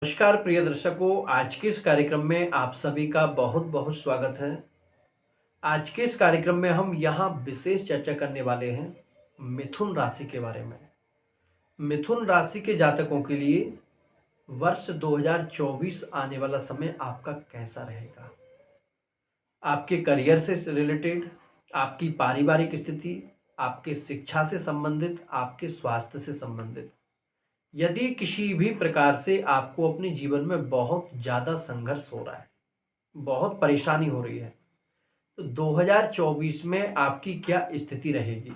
नमस्कार प्रिय दर्शकों, आज के इस कार्यक्रम में आप सभी का बहुत बहुत स्वागत है। आज के इस कार्यक्रम में हम यहाँ विशेष चर्चा करने वाले हैं मिथुन राशि के बारे में। मिथुन राशि के जातकों के लिए वर्ष 2024 आने वाला समय आपका कैसा रहेगा। आपके करियर से रिलेटेड, आपकी पारिवारिक स्थिति, आपके शिक्षा से संबंधित, आपके स्वास्थ्य से संबंधित। यदि किसी भी प्रकार से आपको अपने जीवन में बहुत ज़्यादा संघर्ष हो रहा है, बहुत परेशानी हो रही है, तो 2024 में आपकी क्या स्थिति रहेगी।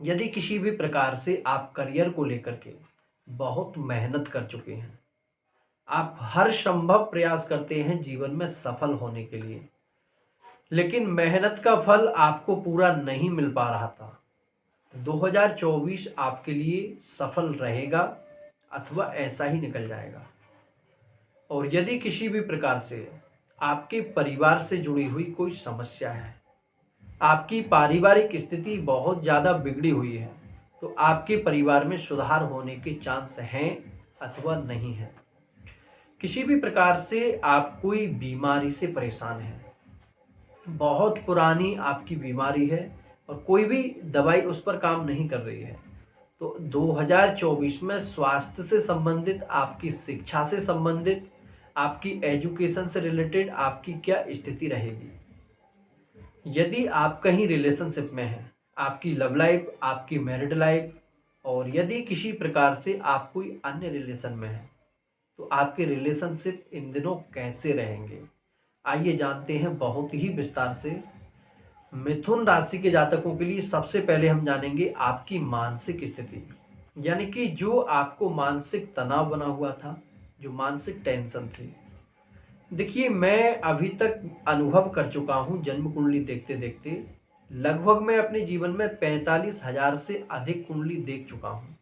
यदि किसी भी प्रकार से आप करियर को लेकर के बहुत मेहनत कर चुके हैं, आप हर संभव प्रयास करते हैं जीवन में सफल होने के लिए, लेकिन मेहनत का फल आपको पूरा नहीं मिल पा रहा था, 2024 आपके लिए सफल रहेगा अथवा ऐसा ही निकल जाएगा। और यदि किसी भी प्रकार से आपके परिवार से जुड़ी हुई कोई समस्या है, आपकी पारिवारिक स्थिति बहुत ज़्यादा बिगड़ी हुई है, तो आपके परिवार में सुधार होने के चांस हैं अथवा नहीं हैं। किसी भी प्रकार से आप कोई बीमारी से परेशान हैं, बहुत पुरानी आपकी बीमारी है और कोई भी दवाई उस पर काम नहीं कर रही है, तो 2024 में स्वास्थ्य से संबंधित, आपकी शिक्षा से संबंधित, आपकी एजुकेशन से रिलेटेड आपकी क्या स्थिति रहेगी। यदि आप कहीं रिलेशनशिप में हैं, आपकी लव लाइफ, आपकी मैरिड लाइफ, और यदि किसी प्रकार से आप कोई अन्य रिलेशन में हैं, तो आपके रिलेशनशिप इन दिनों कैसे रहेंगे। आइए जानते हैं बहुत ही विस्तार से। मिथुन राशि के जातकों के लिए सबसे पहले हम जानेंगे आपकी मानसिक स्थिति, यानी कि जो आपको मानसिक तनाव बना हुआ था, जो मानसिक टेंशन थी। देखिए, मैं अभी तक अनुभव कर चुका हूँ जन्म कुंडली देखते देखते, लगभग मैं अपने जीवन में 45,000 से अधिक कुंडली देख चुका हूँ।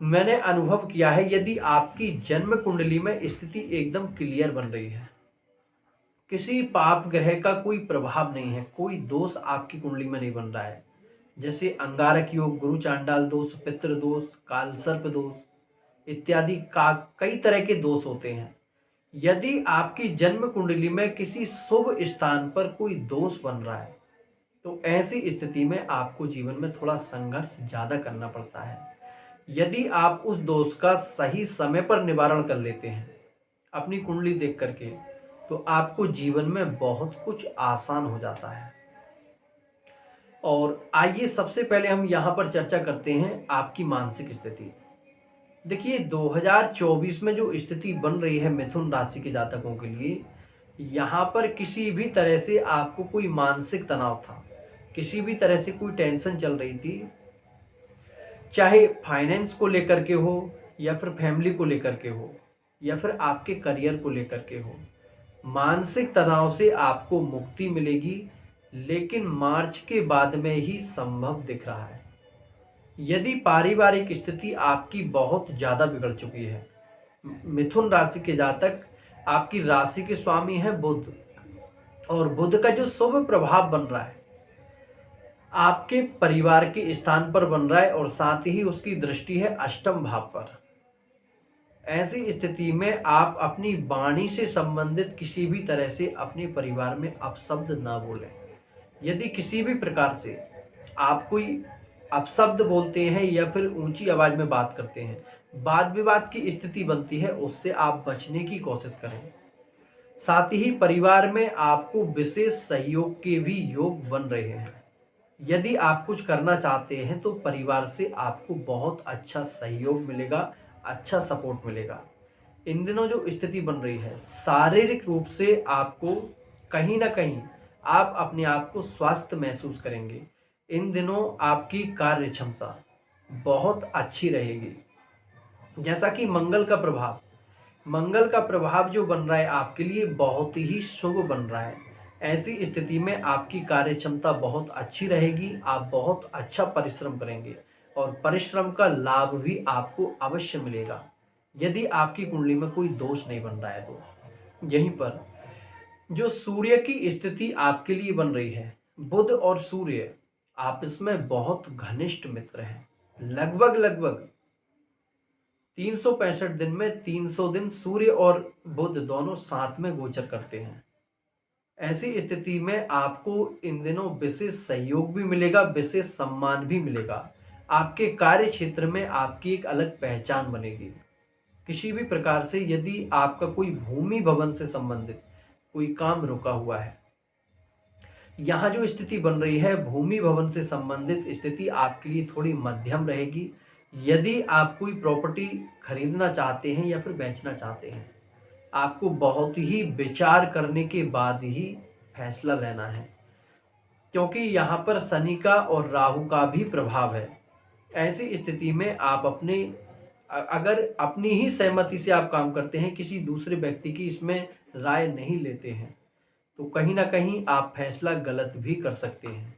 मैंने अनुभव किया है, यदि आपकी जन्म कुंडली में स्थिति एकदम क्लियर बन रही है, किसी पाप ग्रह का कोई प्रभाव नहीं है, कोई दोष आपकी कुंडली में नहीं बन रहा है, जैसे अंगारक योग, गुरु चांडाल दोष, पितृ दोष, काल सर्प दोष इत्यादि का कई तरह के दोष होते हैं। यदि आपकी जन्म कुंडली में किसी शुभ स्थान पर कोई दोष बन रहा है, तो ऐसी स्थिति में आपको जीवन में थोड़ा संघर्ष ज़्यादा करना पड़ता है। यदि आप उस दोष का सही समय पर निवारण कर लेते हैं अपनी कुंडली देख करके, तो आपको जीवन में बहुत कुछ आसान हो जाता है। और आइए सबसे पहले हम यहाँ पर चर्चा करते हैं आपकी मानसिक स्थिति। देखिए, 2024 में जो स्थिति बन रही है मिथुन राशि के जातकों के लिए, यहाँ पर किसी भी तरह से आपको कोई मानसिक तनाव था, किसी भी तरह से कोई टेंशन चल रही थी, चाहे फाइनेंस को लेकर के हो, या फिर फैमिली को लेकर के हो, या फिर आपके करियर को लेकर के हो, मानसिक तनाव से आपको मुक्ति मिलेगी, लेकिन मार्च के बाद में ही संभव दिख रहा है। यदि पारिवारिक स्थिति आपकी बहुत ज़्यादा बिगड़ चुकी है, मिथुन राशि के जातक, आपकी राशि के स्वामी हैं बुध, और बुध का जो शुभ प्रभाव बन रहा है आपके परिवार के स्थान पर बन रहा है, और साथ ही उसकी दृष्टि है अष्टम भाव पर। ऐसी स्थिति में आप अपनी वाणी से संबंधित किसी भी तरह से अपने परिवार में अपशब्द ना बोलें। यदि किसी भी प्रकार से आप कोई अपशब्द बोलते हैं या फिर ऊंची आवाज में बात करते हैं, वाद विवाद की स्थिति बनती है, उससे आप बचने की कोशिश करें। साथ ही परिवार में आपको विशेष सहयोग के भी योग बन रहे हैं। यदि आप कुछ करना चाहते हैं तो परिवार से आपको बहुत अच्छा सहयोग मिलेगा, अच्छा सपोर्ट मिलेगा। इन दिनों जो स्थिति बन रही है, शारीरिक रूप से आपको कहीं ना कहीं आप अपने आप को स्वस्थ महसूस करेंगे। इन दिनों आपकी कार्य क्षमता बहुत अच्छी रहेगी। जैसा कि मंगल का प्रभाव जो बन रहा है आपके लिए बहुत ही शुभ बन रहा है। ऐसी स्थिति में आपकी कार्य क्षमता बहुत अच्छी रहेगी, आप बहुत अच्छा परिश्रम करेंगे, और परिश्रम का लाभ भी आपको अवश्य मिलेगा, यदि आपकी कुंडली में कोई दोष नहीं बन रहा है तो। यहीं पर जो सूर्य की स्थिति आपके लिए बन रही है, बुध और सूर्य आपस में बहुत घनिष्ठ मित्र हैं। लगभग लगभग 365 दिन में 300 दिन सूर्य और बुध दोनों साथ में गोचर करते हैं। ऐसी स्थिति में आपको इन दिनों विशेष सहयोग भी मिलेगा, विशेष सम्मान भी मिलेगा। आपके कार्य क्षेत्र में आपकी एक अलग पहचान बनेगी। किसी भी प्रकार से यदि आपका कोई भूमि भवन से संबंधित कोई काम रुका हुआ है, यहाँ जो स्थिति बन रही है भूमि भवन से संबंधित स्थिति आपके लिए थोड़ी मध्यम रहेगी। यदि आप कोई प्रॉपर्टी खरीदना चाहते हैं या फिर बेचना चाहते हैं, आपको बहुत ही विचार करने के बाद ही फैसला लेना है, क्योंकि यहाँ पर शनि का और राहु का भी प्रभाव है। ऐसी स्थिति में आप अगर अपनी ही सहमति से आप काम करते हैं, किसी दूसरे व्यक्ति की इसमें राय नहीं लेते हैं, तो कहीं ना कहीं आप फैसला गलत भी कर सकते हैं।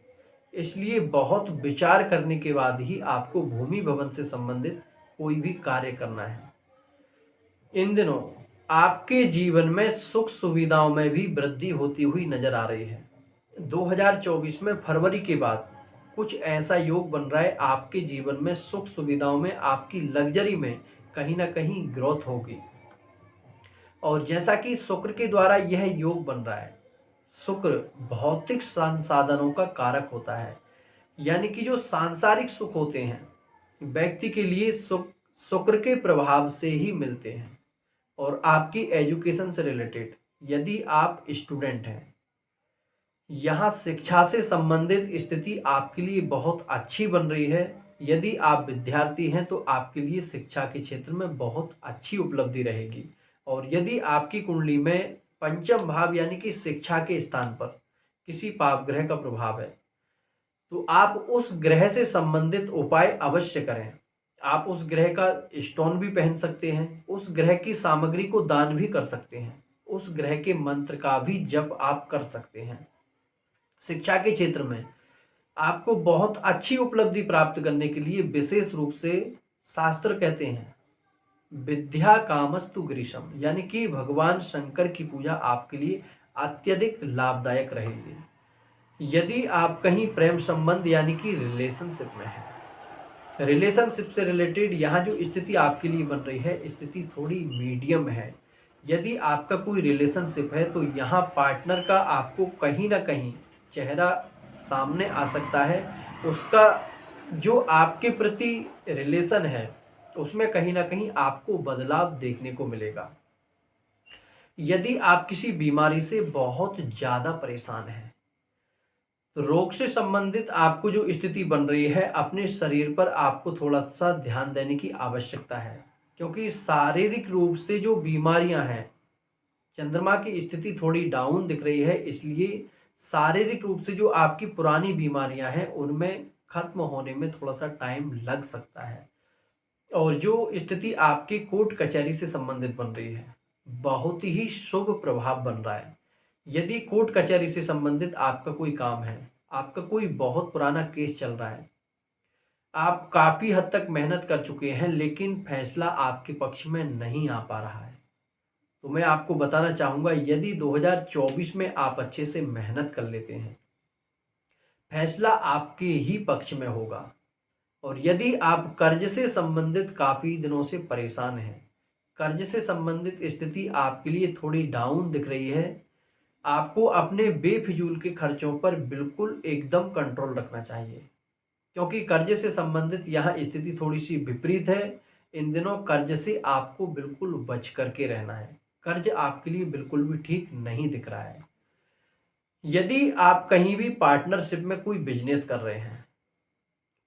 इसलिए बहुत विचार करने के बाद ही आपको भूमि भवन से संबंधित कोई भी कार्य करना है। इन दिनों आपके जीवन में सुख सुविधाओं में भी वृद्धि होती हुई नजर आ रही है। 2024 में फरवरी के बाद कुछ ऐसा योग बन रहा है, आपके जीवन में सुख सुविधाओं में, आपकी लग्जरी में कहीं ना कहीं ग्रोथ होगी। और जैसा कि शुक्र के द्वारा यह योग बन रहा है, शुक्र भौतिक संसाधनों का कारक होता है, यानी कि जो सांसारिक सुख होते हैं व्यक्ति के लिए शुक्र के प्रभाव से ही मिलते हैं। और आपकी एजुकेशन से रिलेटेड यदि आप स्टूडेंट हैं, यहाँ शिक्षा से संबंधित स्थिति आपके लिए बहुत अच्छी बन रही है। यदि आप विद्यार्थी हैं तो आपके लिए शिक्षा के क्षेत्र में बहुत अच्छी उपलब्धि रहेगी। और यदि आपकी कुंडली में पंचम भाव यानी कि शिक्षा के स्थान पर किसी पाप ग्रह का प्रभाव है, तो आप उस ग्रह से संबंधित उपाय अवश्य करें। आप उस ग्रह का स्टोन भी पहन सकते हैं, उस ग्रह की सामग्री को दान भी कर सकते हैं, उस ग्रह के मंत्र का भी जप आप कर सकते हैं। शिक्षा के क्षेत्र में आपको बहुत अच्छी उपलब्धि प्राप्त करने के लिए विशेष रूप से शास्त्र कहते हैं विद्या कामस्तु ग्रीशम, यानी कि भगवान शंकर की पूजा आपके लिए अत्यधिक लाभदायक रहेगी। यदि आप कहीं प्रेम संबंध यानी कि रिलेशनशिप में हैं, रिलेशनशिप से रिलेटेड यहाँ जो स्थिति आपके लिए बन रही है, स्थिति थोड़ी मीडियम है। यदि आपका कोई रिलेशनशिप है तो यहाँ पार्टनर का आपको कहीं ना कहीं चेहरा सामने आ सकता है। उसका जो आपके प्रति रिलेशन है उसमें कहीं ना कहीं आपको बदलाव देखने को मिलेगा। यदि आप किसी बीमारी से बहुत ज़्यादा परेशान हैं, रोग से संबंधित आपको जो स्थिति बन रही है, अपने शरीर पर आपको थोड़ा सा ध्यान देने की आवश्यकता है, क्योंकि शारीरिक रूप से जो बीमारियां हैं, चंद्रमा की स्थिति थोड़ी डाउन दिख रही है, इसलिए शारीरिक रूप से जो आपकी पुरानी बीमारियां हैं उनमें खत्म होने में थोड़ा सा टाइम लग सकता है। और जो स्थिति आपकी कोर्ट कचहरी से संबंधित बन रही है, बहुत ही शुभ प्रभाव बन रहा है। यदि कोर्ट कचहरी से संबंधित आपका कोई काम है, आपका कोई बहुत पुराना केस चल रहा है, आप काफ़ी हद तक मेहनत कर चुके हैं लेकिन फैसला आपके पक्ष में नहीं आ पा रहा है, तो मैं आपको बताना चाहूँगा यदि 2024 में आप अच्छे से मेहनत कर लेते हैं, फैसला आपके ही पक्ष में होगा। और यदि आप कर्ज से संबंधित काफ़ी दिनों से परेशान हैं, कर्ज से संबंधित स्थिति आपके लिए थोड़ी डाउन दिख रही है, आपको अपने बेफिजूल के खर्चों पर बिल्कुल एकदम कंट्रोल रखना चाहिए, क्योंकि कर्ज से संबंधित यहाँ स्थिति थोड़ी सी विपरीत है। इन दिनों कर्ज से आपको बिल्कुल बच करके रहना है, कर्ज आपके लिए बिल्कुल भी ठीक नहीं दिख रहा है। यदि आप कहीं भी पार्टनरशिप में कोई बिजनेस कर रहे हैं,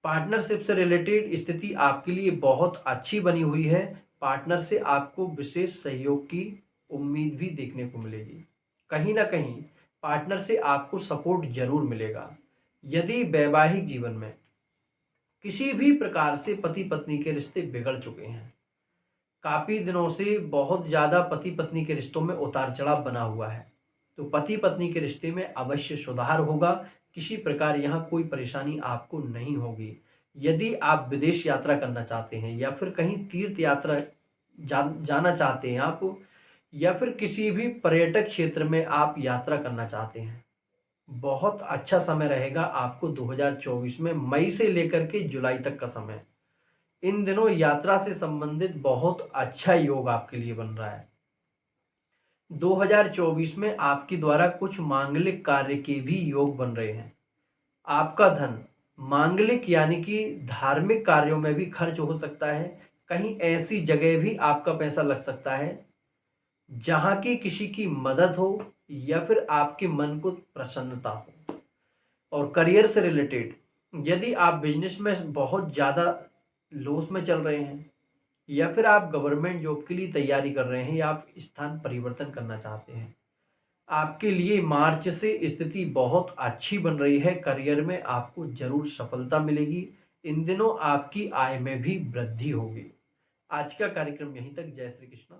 पार्टनरशिप से रिलेटेड स्थिति आपके लिए बहुत अच्छी बनी हुई है। पार्टनर से आपको विशेष सहयोग की उम्मीद भी देखने को मिलेगी। कहीं ना कहीं पार्टनर से आपको सपोर्ट जरूर मिलेगा। यदि वैवाहिक जीवन में किसी भी प्रकार से पति पत्नी के रिश्ते बिगड़ चुके हैं, काफ़ी दिनों से बहुत ज़्यादा पति पत्नी के रिश्तों में उतार चढ़ाव बना हुआ है, तो पति पत्नी के रिश्ते में अवश्य सुधार होगा। किसी प्रकार यहाँ कोई परेशानी आपको नहीं होगी। यदि आप विदेश यात्रा करना चाहते हैं या फिर कहीं तीर्थ यात्रा जाना चाहते हैं आप, या फिर किसी भी पर्यटक क्षेत्र में आप यात्रा करना चाहते हैं, बहुत अच्छा समय रहेगा आपको 2024 में, मई से लेकर के जुलाई तक का समय। इन दिनों यात्रा से संबंधित बहुत अच्छा योग आपके लिए बन रहा है। 2024 में आपके द्वारा कुछ मांगलिक कार्य के भी योग बन रहे हैं। आपका धन मांगलिक यानी कि धार्मिक कार्यों में भी खर्च हो सकता है। कहीं ऐसी जगह भी आपका पैसा लग सकता है जहाँ की किसी की मदद हो या फिर आपके मन को प्रसन्नता हो। और करियर से रिलेटेड यदि आप बिजनेस में बहुत ज़्यादा लॉस में चल रहे हैं या फिर आप गवर्नमेंट जॉब के लिए तैयारी कर रहे हैं या आप स्थान परिवर्तन करना चाहते हैं, आपके लिए मार्च से स्थिति बहुत अच्छी बन रही है। करियर में आपको जरूर सफलता मिलेगी। इन दिनों आपकी आय में भी वृद्धि होगी। आज का कार्यक्रम यहीं तक। जय श्री कृष्ण।